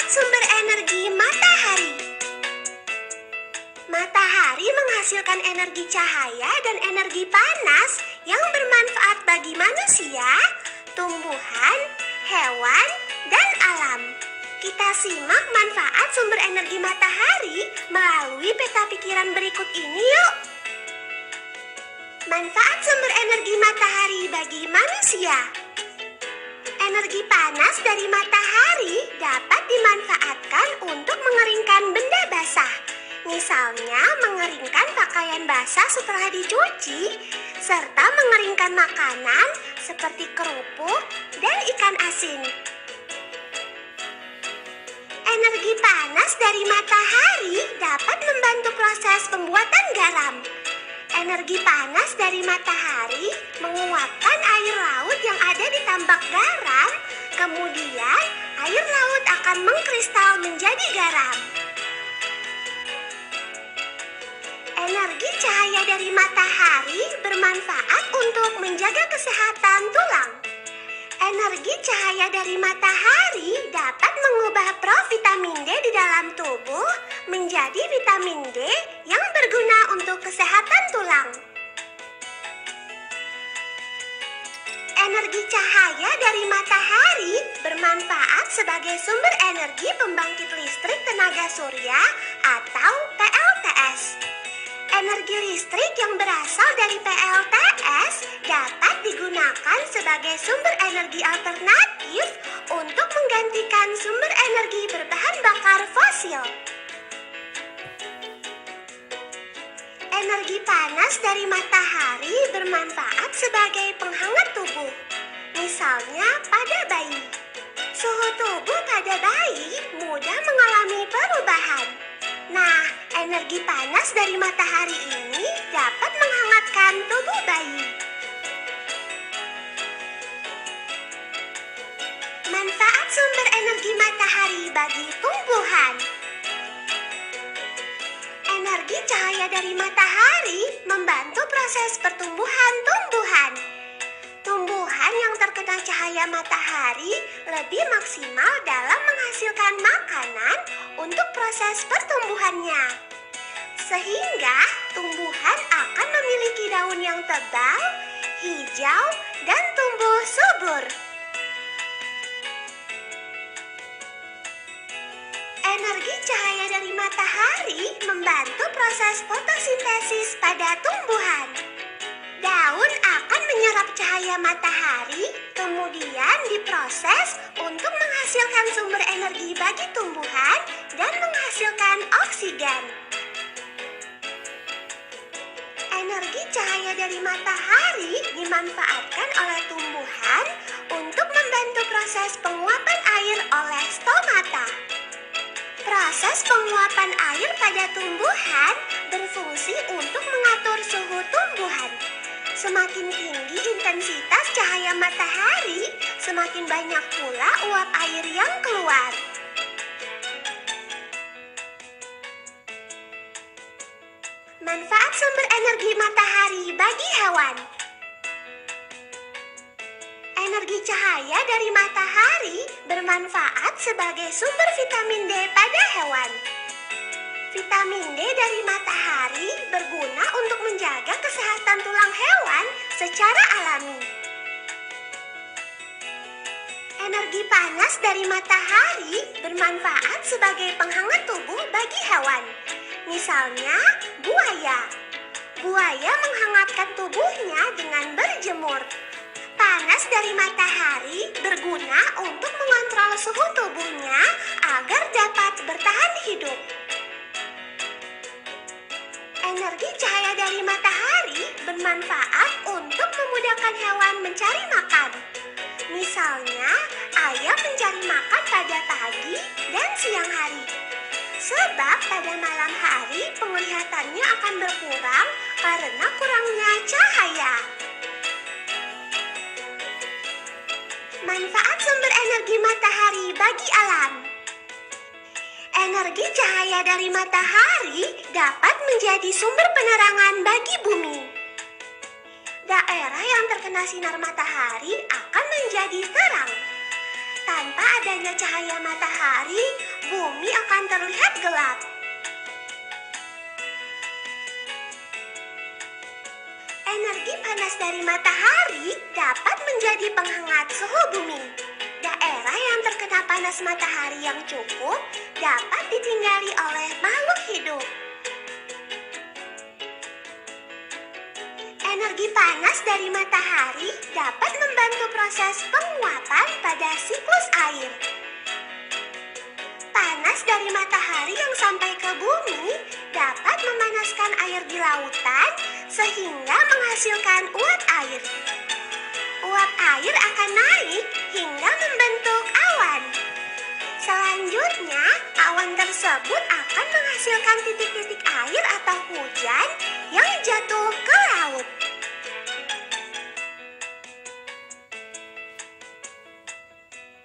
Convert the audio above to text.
sumber energi matahari. Matahari menghasilkan energi cahaya dan energi panas yang bermanfaat bagi manusia, tumbuhan, hewan, dan alam. Kita simak manfaat sumber energi matahari melalui peta pikiran berikut ini yuk. Manfaat sumber energi matahari bagi manusia. Energi panas dari matahari dapat dimanfaatkan untuk mengeringkan benda basah. Misalnya mengeringkan pakaian basah setelah dicuci, serta mengeringkan makanan seperti kerupuk dan ikan asin. Energi panas dari matahari dapat membantu proses pembuatan garam. Energi panas dari matahari menguapkan air laut yang ada di tambak garam, kemudian air laut akan mengkristal menjadi garam. Energi cahaya dari matahari bermanfaat untuk menjaga kesehatan tulang. Energi cahaya dari matahari dapat mengubah provitamin D di dalam tubuh menjadi vitamin D yang berguna untuk kesehatan tulang. Energi cahaya dari matahari bermanfaat sebagai sumber energi pembangkit listrik tenaga surya atau PLTS. Energi listrik yang berasal dari PLTS dapat digunakan sebagai sumber energi alternatif untuk menggantikan sumber energi berbahan bakar fosil. Energi panas dari matahari bermanfaat sebagai penghangat tubuh. Misalnya pada bayi. Suhu tubuh pada bayi mudah mengalami perubahan. Nah, energi panas dari matahari ini dapat menghangatkan tubuh bayi. Manfaat sumber energi matahari bagi tumbuhan. Energi cahaya dari matahari membantu proses pertumbuhan tumbuhan. Tumbuhan yang terkena cahaya matahari lebih maksimal dalam menghasilkan makanan untuk proses pertumbuhannya. Sehingga tumbuhan akan memiliki daun yang tebal, hijau, dan tumbuh subur. Energi cahaya dari matahari membantu proses fotosintesis pada tumbuhan. Daun akan menyerap cahaya matahari, kemudian diproses untuk menghasilkan sumber energi bagi tumbuhan dan menghasilkan oksigen. Energi cahaya dari matahari dimanfaatkan oleh tumbuhan untuk membantu proses penguapan air oleh stomata. Proses penguapan air pada tumbuhan berfungsi untuk mengatur suhu tumbuhan. Semakin tinggi intensitas cahaya matahari, semakin banyak pula uap air yang keluar. Manfaat sumber energi matahari bagi hewan. Energi cahaya dari matahari bermanfaat sebagai sumber vitamin D pada hewan. Vitamin D dari matahari berguna untuk menjaga kesehatan tulang hewan secara alami. Energi panas dari matahari bermanfaat sebagai penghangat tubuh bagi hewan. Misalnya, buaya. Buaya menghangatkan tubuhnya dengan berjemur. Panas dari matahari berguna untuk mengontrol suhu tubuhnya agar dapat bertahan hidup. Energi cahaya dari matahari bermanfaat untuk memudahkan hewan mencari makan. Misalnya, ayam mencari makan pada pagi dan siang hari. Sebab pada malam hari penglihatannya akan berkurang karena kurangnya cahaya. Manfaat sumber energi matahari bagi alam. Energi cahaya dari matahari dapat menjadi sumber penerangan bagi bumi. Daerah yang terkena sinar matahari akan menjadi terang. Tanpa adanya cahaya matahari, bumi akan terlihat gelap. Energi panas dari matahari dapat menjadi penghangat suhu bumi. Daerah yang terkena panas matahari yang cukup dapat ditinggali oleh makhluk hidup. Energi panas dari matahari dapat membantu proses penguapan pada siklus air. Panas dari matahari yang sampai ke bumi dapat memanaskan air di lautan sehingga menghasilkan uap air. Uap air akan naik hingga membentuk awan. Selanjutnya, awan tersebut akan menghasilkan titik-titik air atau hujan